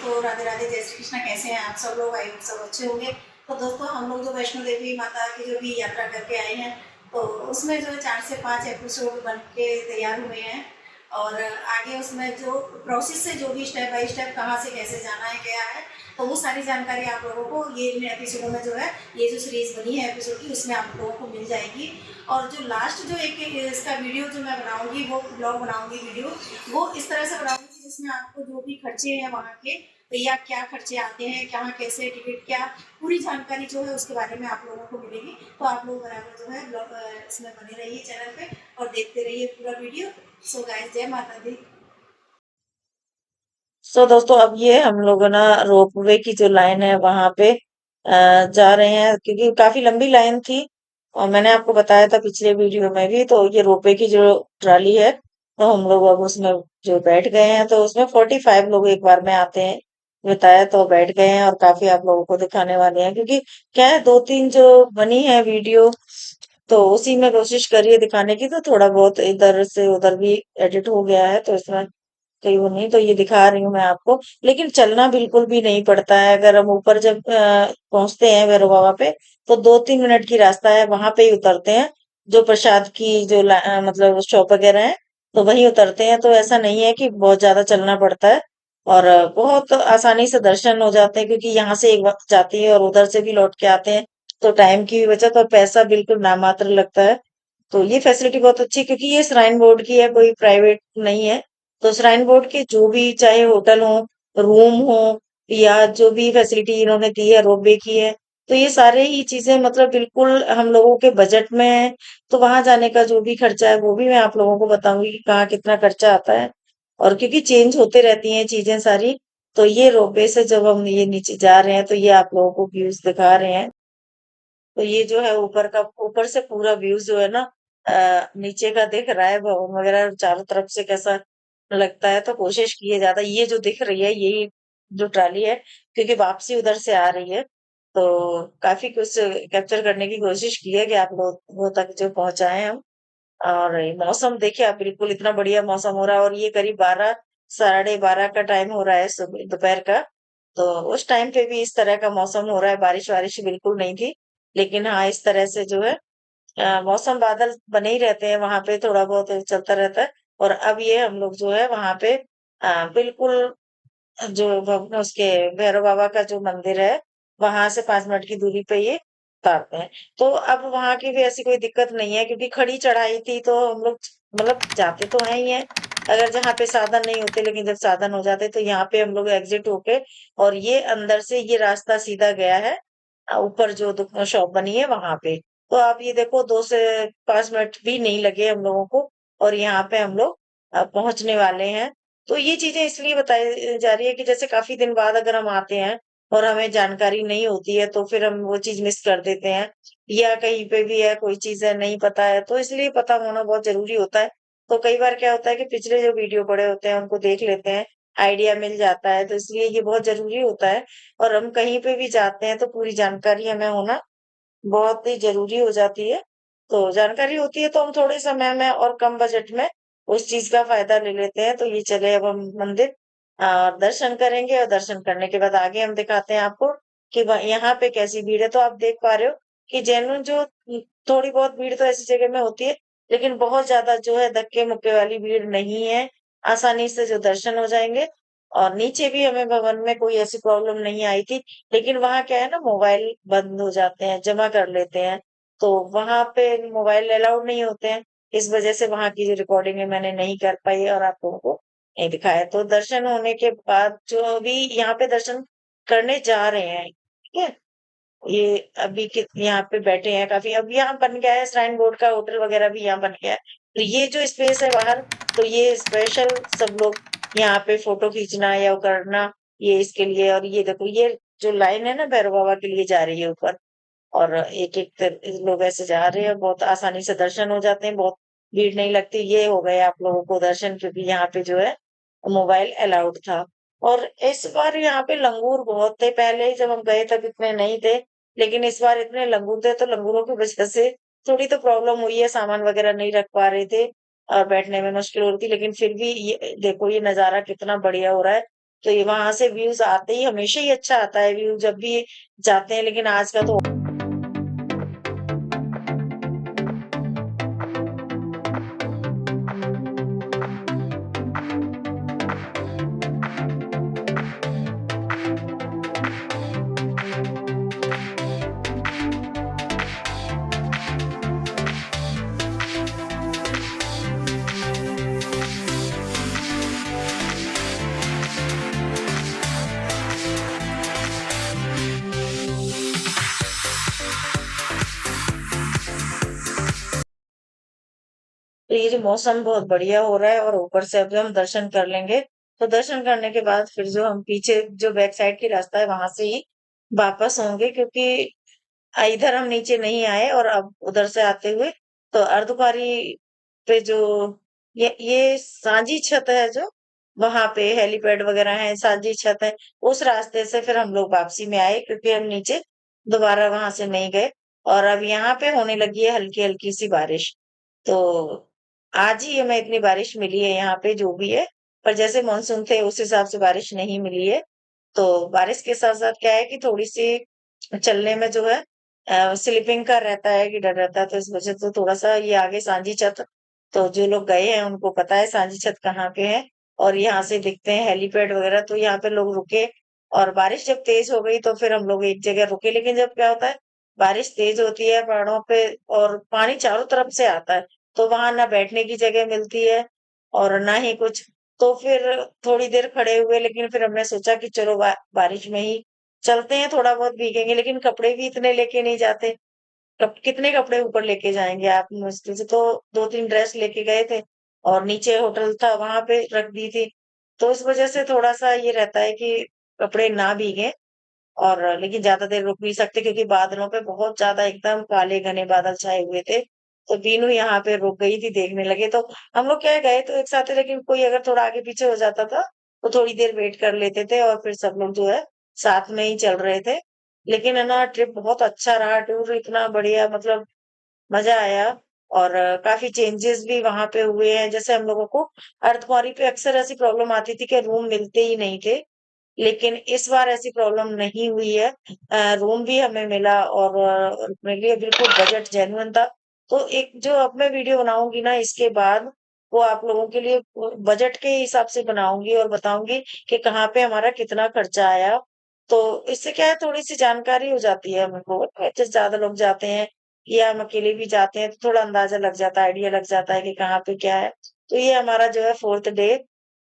दोस्तों, राधे राधे, जय श्री कृष्ण। कैसे हैं आप सब लोग? आई होप सब अच्छे होंगे। तो दोस्तों, हम लोग जो वैष्णो देवी माता की जो भी यात्रा करके आए हैं, तो उसमें जो है 4 से 5 एपिसोड बन के तैयार हुए हैं। और आगे उसमें जो प्रोसेस से जो भी स्टेप बाय स्टेप कहाँ से कैसे जाना है, क्या है, तो वो सारी जानकारी आप लोगों को ये इन एपिसोडों में जो है, ये जो सीरीज बनी है एपिसोड की, उसमें आप लोगों को मिल जाएगी। और जो लास्ट जो एक इसका वीडियो जो मैं बनाऊंगी, वो ब्लॉग बनाऊंगी वीडियो, वो इस तरह से बनाऊंगी जिसमें आपको जो भी खर्चे हैं वहाँ के, या क्या खर्चे आते हैं, कहाँ कैसे टिकट, क्या पूरी जानकारी जो है उसके बारे में आप लोगों को मिलेगी। तो आप लोग बराबर जो है ब्लॉग इसमें बने रहिए चैनल पे और देखते रहिए पूरा वीडियो। सो गाइस, जय माता दी। दोस्तों अब ये हम लोग ना रोपवे की जो लाइन है वहां पे जा रहे हैं क्योंकि काफी लंबी लाइन थी। और मैंने आपको बताया था पिछले वीडियो में भी, तो ये रोपवे की जो ट्राली है, तो हम लोग अब उसमें जो बैठ गए हैं, तो उसमें 45 लोग एक बार में आते हैं बताया, तो बैठ गए हैं और काफी आप लोगों को दिखाने वाले हैं क्योंकि क्या है, 2-3 जो बनी है वीडियो, तो उसी में कोशिश करिए दिखाने की, तो थोड़ा बहुत इधर से उधर भी एडिट हो गया है, तो इसमें कहीं वो नहीं, तो ये दिखा रही हूँ मैं आपको। लेकिन चलना बिल्कुल भी नहीं पड़ता है। अगर हम ऊपर जब पहुंचते हैं भैरव बाबा पे, तो 2-3 मिनट की रास्ता है, वहां पे ही उतरते हैं। जो प्रसाद की जो मतलब शॉप वगैरह है, तो वहीं उतरते हैं। तो ऐसा नहीं है कि बहुत ज्यादा चलना पड़ता है। और बहुत आसानी से दर्शन हो जाते हैं क्योंकि यहाँ से एक वक्त जाती है और उधर से भी लौट के आते हैं। तो टाइम की भी बचत और पैसा बिल्कुल नामात्र लगता है। तो ये फैसिलिटी बहुत अच्छी है क्योंकि ये श्राइन बोर्ड की है, कोई प्राइवेट नहीं है। तो श्राइन बोर्ड के जो भी चाहे होटल हो, रूम हो, या जो भी फैसिलिटी इन्होंने दी है रोपवे की है, तो ये सारे ही चीजें मतलब बिल्कुल हम लोगों के बजट में है। तो वहां जाने का जो भी खर्चा है वो भी मैं आप लोगों को बताऊंगी कि कहाँ कितना खर्चा आता है। और क्योंकि चेंज होते रहती हैं चीजें सारी, तो ये रोपवे से जब हम ये नीचे जा रहे हैं, तो ये आप लोगों को व्यूज दिखा रहे हैं। तो ये जो है ऊपर का, ऊपर से पूरा व्यू जो है ना, नीचे का दिख रहा है भवन वगैरह चारों तरफ से कैसा लगता है। तो कोशिश किए ज्यादा, ये जो दिख रही है यही जो ट्राली है, क्योंकि वापसी उधर से आ रही है। तो काफी कुछ कैप्चर करने की कोशिश की है कि आप लोगों तक जो पहुंचाए हम। और ये मौसम देखिए आप, बिल्कुल इतना बढ़िया मौसम हो रहा है, और ये करीब 12, 12:30 का टाइम हो रहा है, सुबह दोपहर का। तो उस टाइम पे भी इस तरह का मौसम हो रहा है, बारिश वारिश बिल्कुल नहीं थी। लेकिन हाँ, इस तरह से जो है मौसम, बादल बने ही रहते हैं वहां पे, थोड़ा बहुत चलता रहता है। और अब ये हम लोग जो है वहां पे बिल्कुल जो उसके भैरव बाबा का जो मंदिर है, वहां से 5 मिनट की दूरी पे ये उतारते हैं। तो अब वहां की भी ऐसी कोई दिक्कत नहीं है क्योंकि खड़ी चढ़ाई थी, तो हम लोग मतलब जाते तो हैं ही हैं। अगर जहाँ पे साधन नहीं होते, लेकिन जब साधन हो जाते तो यहाँ पे हम लोग एग्जिट होके, और ये अंदर से ये रास्ता सीधा गया है ऊपर जो शॉप बनी है वहां पे। तो आप ये देखो, 2 से 5 मिनट भी नहीं लगे हम लोगों को, और यहाँ पे हम लोग पहुंचने वाले हैं। तो ये चीजें इसलिए बताई जा रही है कि जैसे काफी दिन बाद अगर हम आते हैं और हमें जानकारी नहीं होती है, तो फिर हम वो चीज मिस कर देते हैं। या कहीं पे भी है कोई चीज है नहीं पता है, तो इसलिए पता होना बहुत जरूरी होता है। तो कई बार क्या होता है कि पिछले जो वीडियो पड़े होते हैं उनको देख लेते हैं, आइडिया मिल जाता है, तो इसलिए ये बहुत जरूरी होता है। और हम कहीं पे भी जाते हैं तो पूरी जानकारी हमें होना बहुत ही जरूरी हो जाती है। तो जानकारी होती है तो हम थोड़े समय में और कम बजट में उस चीज का फायदा ले लेते हैं। तो ये चले अब हम मंदिर दर्शन करेंगे, और दर्शन करने के बाद आगे हम दिखाते हैं आपको कि यहाँ पे कैसी भीड़ है। तो आप देख पा रहे हो कि जेन्युइन जो थोड़ी बहुत भीड़ तो ऐसी जगह में होती है, लेकिन बहुत ज्यादा जो है धक्के मुक्के वाली भीड़ नहीं है। आसानी से जो दर्शन हो जाएंगे। और नीचे भी हमें भवन में कोई ऐसी प्रॉब्लम नहीं आई थी। लेकिन वहां क्या है ना, मोबाइल बंद हो जाते हैं, जमा कर लेते हैं। तो वहां पे मोबाइल अलाउड नहीं होते हैं। इस वजह से वहां की जो रिकॉर्डिंग है मैंने नहीं कर पाई और आप लोगों को नहीं दिखाया। तो दर्शन होने के बाद जो भी यहाँ पे दर्शन करने जा रहे हैं, ठीक है, ये अभी यहाँ पे बैठे हैं काफी। अब यहाँ बन गया है श्राइन बोर्ड का होटल वगैरह भी यहाँ बन गया है। तो ये जो स्पेस है बाहर, तो ये स्पेशल सब लोग यहाँ पे फोटो खींचना या वो करना, ये इसके लिए। और ये देखो, ये जो लाइन है ना भैरव बाबा के लिए जा रही है ऊपर, और एक एक लोग ऐसे जा रहे हैं, बहुत आसानी से दर्शन हो जाते हैं, बहुत भीड़ नहीं लगती। ये हो गए आप लोगों को दर्शन, क्योंकि यहाँ पे जो है मोबाइल अलाउड था। और इस बार यहाँ पे लंगूर बहुत थे, पहले जब हम गए तब इतने नहीं थे, लेकिन इस बार इतने लंगूर थे, तो लंगूरों की वजह से थोड़ी तो प्रॉब्लम हुई है, सामान वगैरह नहीं रख पा रहे थे और बैठने में मुश्किल हो रही थी। लेकिन फिर भी ये देखो, ये नजारा कितना बढ़िया हो रहा है। तो ये वहां से व्यूज आते ही हमेशा ही अच्छा आता है व्यू जब भी जाते हैं, लेकिन आज का तो तो ये जो मौसम बहुत बढ़िया हो रहा है और ऊपर से अभी हम दर्शन कर लेंगे। तो दर्शन करने के बाद फिर जो हम पीछे जो बैक साइड की रास्ता है वहां से ही वापस होंगे, क्योंकि इधर हम नीचे नहीं आए और अब उधर से आते हुए तो अर्धकुंवारी पे जो ये सांझी छत है, जो वहां पे हेलीपैड वगैरह है, सांझी छत है, उस रास्ते से फिर हम लोग वापसी में आए, क्योंकि हम नीचे दोबारा वहां से नहीं गए। और अब यहाँ पे होने लगी है हल्की हल्की सी बारिश। तो आज ही हमें इतनी बारिश मिली है यहाँ पे जो भी है, पर जैसे मानसून थे उस हिसाब से बारिश नहीं मिली है। तो बारिश के साथ साथ क्या है कि थोड़ी सी चलने में जो है स्लिपिंग का रहता है कि डर रहता है, तो इस वजह से थोड़ा सा ये आगे सांझी छत, तो जो लोग गए हैं उनको पता है सांझी छत कहाँ पे है। और यहाँ से दिखते हैं हेलीपैड वगैरह, तो यहाँ पे लोग रुके। और बारिश जब तेज हो गई तो फिर हम लोग एक जगह रुके, लेकिन जब क्या होता है बारिश तेज होती है पहाड़ों पे और पानी चारों तरफ से आता है, तो वहां ना बैठने की जगह मिलती है और ना ही कुछ। तो फिर थोड़ी देर खड़े हुए, लेकिन फिर हमने सोचा कि चलो बारिश में ही चलते हैं, थोड़ा बहुत भीगेंगे, लेकिन कपड़े भी इतने लेके नहीं जाते। कितने कपड़े ऊपर लेके जाएंगे आप मुश्किल से, तो दो तीन ड्रेस लेके गए थे और नीचे होटल था वहां पे रख दी थी। तो इस वजह से थोड़ा सा ये रहता है कि कपड़े ना भीगे। और लेकिन ज्यादा देर रुक नहीं सकते, क्योंकि बादलों पे बहुत ज्यादा एकदम काले घने बादल छाए हुए थे। तो बीनू यहाँ पे रुक गई थी, देखने लगे। तो हम लोग क्या गए तो एक साथ थे, लेकिन कोई अगर थोड़ा आगे पीछे हो जाता था तो थोड़ी देर वेट कर लेते थे और फिर सब लोग जो है साथ में ही चल रहे थे। लेकिन है ना, ट्रिप बहुत अच्छा रहा, टूर इतना बढ़िया, मतलब मजा आया। और काफी चेंजेस भी वहां पे हुए हैं। जैसे हम लोगों को अर्धकुंवारी पे अक्सर ऐसी प्रॉब्लम आती थी कि रूम मिलते ही नहीं थे, लेकिन इस बार ऐसी प्रॉब्लम नहीं हुई है। रूम भी हमें मिला और मेरे लिए बिल्कुल बजट जेन्युइन था। तो एक जो अब मैं वीडियो बनाऊंगी ना इसके बाद, वो आप लोगों के लिए बजट के हिसाब से बनाऊंगी और बताऊंगी कि कहाँ पे हमारा कितना खर्चा आया। तो इससे क्या है, थोड़ी सी जानकारी हो जाती है हमको, जैसे ज्यादा लोग जाते हैं या हम अकेले भी जाते हैं तो थोड़ा अंदाजा लग जाता है, आइडिया लग जाता है कि कहाँ पे क्या है। तो ये हमारा जो है फोर्थ डे।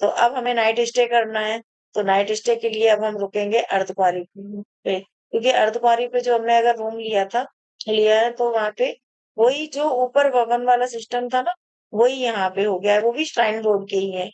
तो अब हमें नाइट स्टे करना है। तो नाइट स्टे के लिए अब हम रुकेंगे अर्धकुंवारी पे, क्योंकि अर्धकुंवारी पे जो हमने अगर रूम लिया है तो वहां पे वही जो ऊपर भवन वाला सिस्टम था ना, वही यहाँ पे हो गया है, वो भी श्राइन बोर्ड के ही है।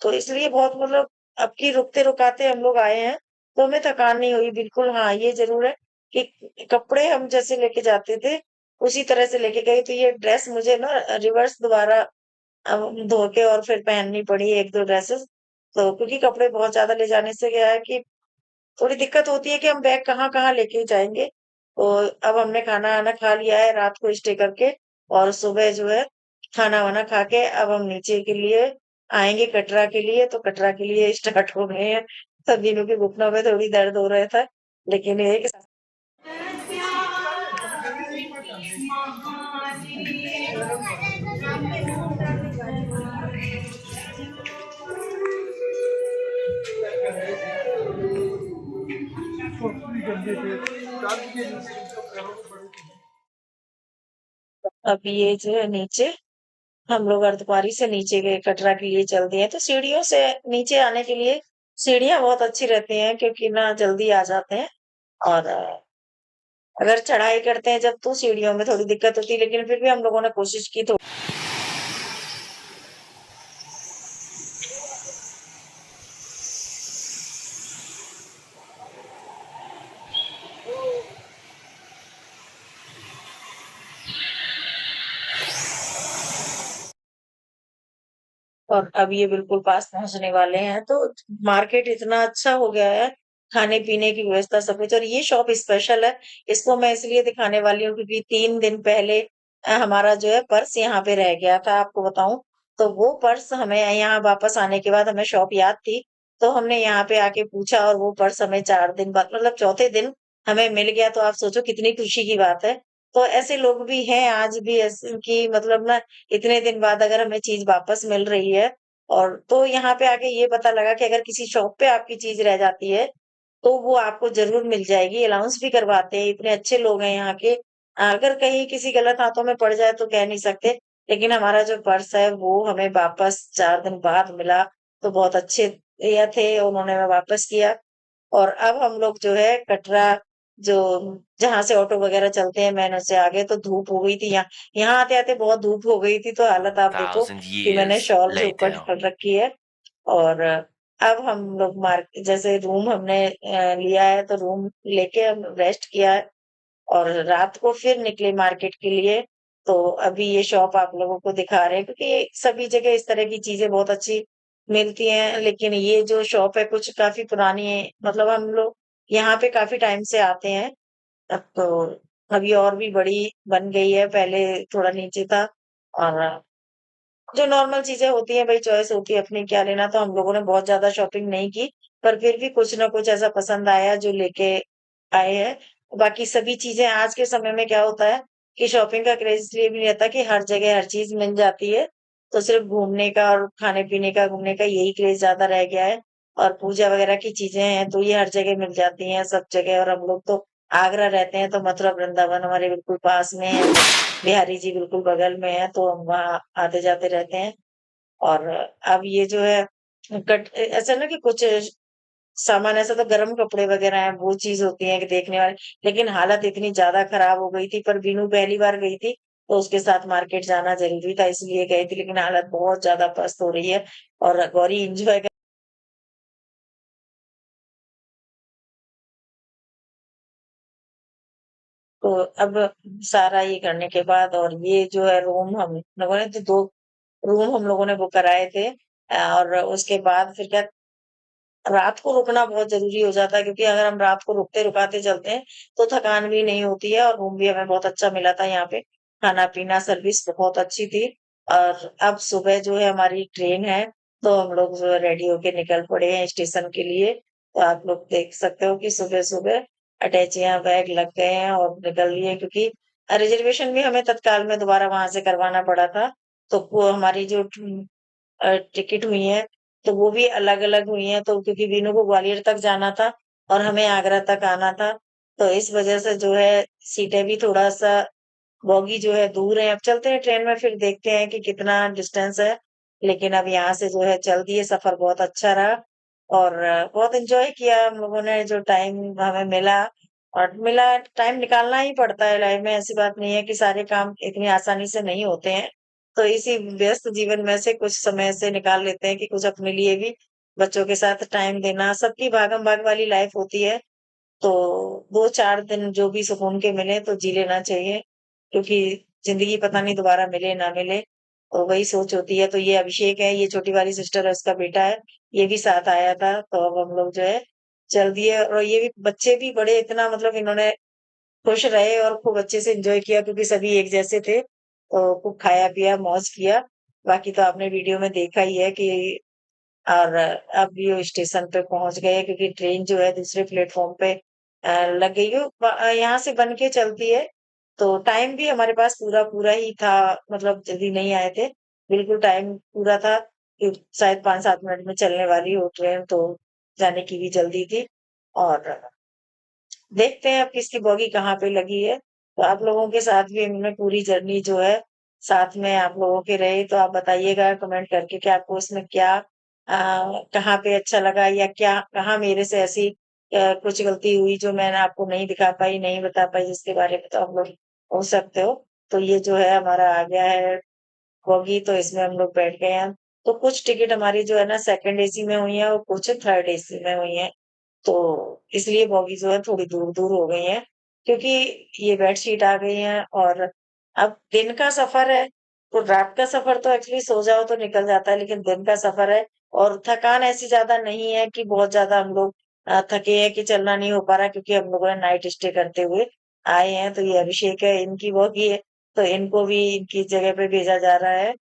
तो इसलिए बहुत, मतलब अब की रुकते रुकाते हम लोग आए हैं, तो हमें थकान नहीं हुई बिल्कुल। हाँ, ये जरूर है कि कपड़े हम जैसे लेके जाते थे उसी तरह से लेके गए। तो ये ड्रेस मुझे ना रिवर्स दोबारा धो के और फिर पहननी पड़ी एक दो ड्रेसेस। तो क्योंकि कपड़े बहुत ज्यादा ले जाने से क्या है कि थोड़ी दिक्कत होती है कि हम बैग कहाँ कहाँ लेके जाएंगे। तो अब हमने खाना आना खा लिया है रात को स्टे करके, और सुबह जो है खाना वाना खा के अब हम नीचे के लिए आएंगे कटरा के लिए। तो कटरा के लिए स्टार्ट हो गए हैं। सब दिनों के घुटनों में थोड़ी दर्द हो रहा था, लेकिन ये है कि अब ये जो है नीचे हम लोग अर्धकुंवारी से नीचे गए, कटरा के लिए चल दिए। तो सीढ़ियों से नीचे आने के लिए सीढ़ियां बहुत अच्छी रहती हैं, क्योंकि ना जल्दी आ जाते हैं। और अगर चढ़ाई करते हैं जब तो सीढ़ियों में थोड़ी दिक्कत होती है, लेकिन फिर भी हम लोगों ने कोशिश की। तो और अब ये बिल्कुल पास पहुंचने वाले हैं। तो मार्केट इतना अच्छा हो गया है, खाने पीने की व्यवस्था सब कुछ। और ये शॉप स्पेशल है, इसको मैं इसलिए दिखाने वाली हूँ क्योंकि 3 दिन पहले हमारा जो है पर्स यहाँ पे रह गया था, आपको बताऊं। तो वो पर्स हमें यहाँ वापस आने के बाद हमें शॉप याद थी, तो हमने यहाँ पे आके पूछा और वो पर्स हमें 4 दिन बाद मतलब चौथे दिन हमें मिल गया, तो आप सोचो कितनी खुशी की बात है। तो ऐसे लोग भी हैं आज भी ऐसे कि मतलब ना इतने दिन बाद अगर हमें चीज़ वापस मिल रही है और तो यहाँ पे आके ये पता लगा कि अगर किसी शॉप पे आपकी चीज़ रह जाती है, तो वो आपको ज़रूर मिल जाएगी, अलाउंस भी करवाते हैं, इतने अच्छे लोग हैं यहाँ के। अगर कहीं किसी गलत हाथों में पड़ जाए तो कह नहीं सकते, लेकिन हमारा जो पर्स है वो हमें वापस 4 दिन बाद मिला, तो बहुत अच्छे भैया थे, उन्होंने हमें वापस किया। और अब हम लोग जो है कटरा जो जहाँ से ऑटो वगैरह चलते हैं मेन से आगे तो धूप हो गई थी यहाँ यहाँ आते-आते बहुत धूप हो गई थी, तो हालत आप देखो 1,000 कि मैंने years शॉल जो ऊपर later. डाल रखी है। और अब हम लोग जैसे रूम हमने लिया है तो रूम लेके हम रेस्ट किया है और रात को फिर निकले मार्केट के लिए। तो अभी ये शॉप आप लोगों को दिखा रहे हैं क्योंकि सभी जगह इस तरह की चीज़ें बहुत अच्छी मिलती हैं, लेकिन ये जो शॉप है कुछ काफ़ी पुरानी है, मतलब हम लोग यहाँ पे काफ़ी टाइम से आते हैं। अब तो अभी और भी बड़ी बन गई है, पहले थोड़ा नीचे था और जो नॉर्मल चीज़ें होती हैं, भई चॉइस होती है अपनी क्या लेना, तो हम लोगों ने बहुत ज़्यादा शॉपिंग नहीं की, पर फिर भी कुछ ना कुछ ऐसा पसंद आया जो लेके आए हैं। बाकी सभी चीज़ें आज के समय में क्या होता है कि शॉपिंग का क्रेज़ इसलिए भी नहीं रहता कि हर जगह हर चीज़ मिल जाती है, तो सिर्फ़ घूमने का और खाने-पीने का, घूमने का यही क्रेज़ ज़्यादा रह गया है और पूजा वगैरह की चीज़ें हैं, तो ये हर जगह मिल जाती हैं, सब जगह और हम लोग तो आगरा रहते हैं, तो मथुरा, वृंदावन हमारे बिल्कुल पास में है, बिहारी जी बिल्कुल बगल में है, तो हम वहाँ आते-जाते रहते हैं। और अब ये जो है ऐसा ना कि कुछ सामान ऐसा तो गर्म कपड़े वगैरह हैं, वो चीज़ होती है कि देखने वाली, लेकिन हालत इतनी ज़्यादा खराब हो गई थी, पर बीनू पहली बार गई थी, तो उसके साथ मार्केट जाना ज़रूरी था इसलिए गई थी, लेकिन हालत बहुत ज़्यादा पस्त हो रही है और गौरी एन्जॉय तो अब सारा ये करने के बाद और ये जो है रूम हम लोगों ने तो 2 रूम हम लोगों ने बुक कराए थे और उसके बाद फिर क्या रात को रुकना बहुत ज़रूरी हो जाता है क्योंकि अगर हम रात को रुकते-रुकाते चलते हैं, तो थकान भी नहीं होती है और रूम भी हमें बहुत अच्छा मिला था यहाँ पे। खाना-पीना सर्विस बहुत अच्छी थी और अब सुबह जो है हमारी ट्रेन है, तो हम लोग जो है रेडी होके निकल पड़े हैं स्टेशन के लिए। तो आप लोग देख सकते हो कि सुबह-सुबह अटैचियाँ बैग लग गए हैं और निकल लिए क्योंकि रिज़र्वेशन भी हमें तत्काल में दोबारा वहाँ से करवाना पड़ा था। तो वो हमारी जो टिकट हुई हैं, तो वो भी अलग-अलग हुई हैं, तो क्योंकि वीनू को ग्वालियर तक जाना था और हमें आगरा तक आना था, तो इस वजह से जो है सीटें भी थोड़ा-सा बोगी जो है दूर है। अब चलते हैं ट्रेन में फिर देखते हैं कि कितना डिस्टेंस है, लेकिन अब यहाँ से जो है चल दिए, सफ़र बहुत अच्छा रहा और बहुत एन्जॉय किया हम लोगों ने जो टाइम हमें मिला और मिला टाइम निकालना ही पड़ता है लाइफ़ में, ऐसी बात नहीं है कि सारे काम इतनी आसानी से नहीं होते हैं। तो इसी व्यस्त जीवन में से कुछ समय से निकाल लेते हैं कि कुछ अपने लिए भी बच्चों के साथ टाइम देना, सबकी भागम-भाग वाली लाइफ़ होती है, तो 2-4 दिन जो भी सुकून के मिले तो जी लेना चाहिए, क्योंकि ज़िंदगी पता नहीं दोबारा मिले ना मिले, तो वही सोच होती है। तो ये अभिषेक है, ये छोटी वाली सिस्टर है, उसका बेटा है, ये भी साथ आया था, तो अब हम लोग जो है चल दिए और ये भी बच्चे भी बड़े इतना मतलब इन्होंने खुश रहे और खूब अच्छे से एन्जॉय किया क्योंकि सभी एक जैसे थे, तो खूब खाया-पिया, मौज किया। बाकी तो आपने वीडियो में देखा ही है कि और अब ये स्टेशन पे पहुँच गए क्योंकि ट्रेन जो है दूसरे प्लेटफ़ॉर्म पे लग गई है। यहाँ से बन के चलती है, तो टाइम भी हमारे पास पूरा-पूरा ही था, मतलब जल्दी नहीं आए थे। बिल्कुल टाइम पूरा था कि शायद 5-7 मिनट में चलने वाली हो ट्रेन, तो जाने की भी जल्दी थी और देखते हैं अब किसकी बॉगी कहाँ पे लगी है। तो आप लोगों के साथ भी हमने पूरी जर्नी जो है साथ में आप लोगों के रही, तो आप बताइएगा कमेंट करके कि आपको इसमें क्या कहाँ पे अच्छा लगा या क्या कहाँ मेरे से ऐसी कुछ गलती हुई जो मैंने आपको नहीं दिखा पाई, नहीं बता पाई जिसके बारे में तो आप लोग पूछ सकते हो। तो ये जो है हमारा आ गया है बॉगी तो इसमें हम लोग बैठ गए हैं। तो कुछ टिकट हमारी जो है ना सेकंड एसी में हुई है और कुछ थर्ड एसी में हुई हैं। तो इसलिए बॉगी जो है थोड़ी दूर-दूर हो गई हैं, क्योंकि ये बेडशीट आ गई हैं और अब दिन का सफ़र है, तो रात का सफ़र तो एक्चुअली सो जाओ तो निकल जाता है, लेकिन दिन का सफ़र है और थकान ऐसी ज़्यादा नहीं है कि बहुत ज़्यादा हम लोग थके हैं कि चलना नहीं हो पा रहा है क्योंकि हम लोगों ने नाइट स्टे करते हुए आए हैं। तो ये अभिषेक है, इनकी बॉगी है, तो इनको भी इनकी जगह पे भेजा जा रहा है,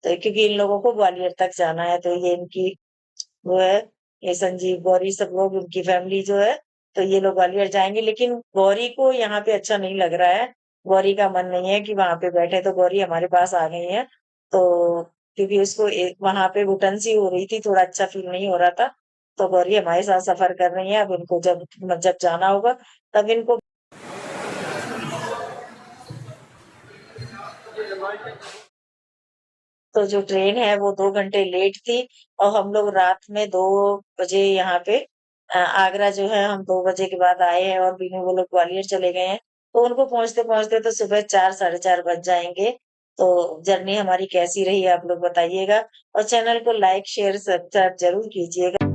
तो क्योंकि इन लोगों को ग्वालियर तक जाना है, तो ये इनकी वो है। ये संजीव, गौरी सब लोग उनकी फैमिली जो है, तो ये लोग ग्वालियर जाएँगे लेकिन गौरी को यहाँ पे अच्छा नहीं लग रहा है। गौरी का मन नहीं है कि वहाँ पे बैठे तो गौरी हमारे पास आ गई है। तो क्योंकि उसको वहाँ पे घुटन सी हो रही थी, थोड़ा अच्छा फ़ील नहीं हो रहा था। तो गौरी हमारे साथ सफ़र कर रही है। अब इनको जब जब जाना होगा तब इनको तो जो ट्रेन है वो 2 घंटे लेट थी और हम लोग रात में 2 बजे यहाँ पे आगरा जो है हम 2 बजे के बाद आए हैं और बीनू वो लोग ग्वालियर चले गए हैं। तो उनको पहुँचते-पहुँचते तो सुबह 4 साढ़े 4 बज जाएँगे। तो जर्नी हमारी कैसी रही आप लोग बताइएगा और चैनल को लाइक, शेयर, सब्सक्राइब ज़रूर कीजिएगा।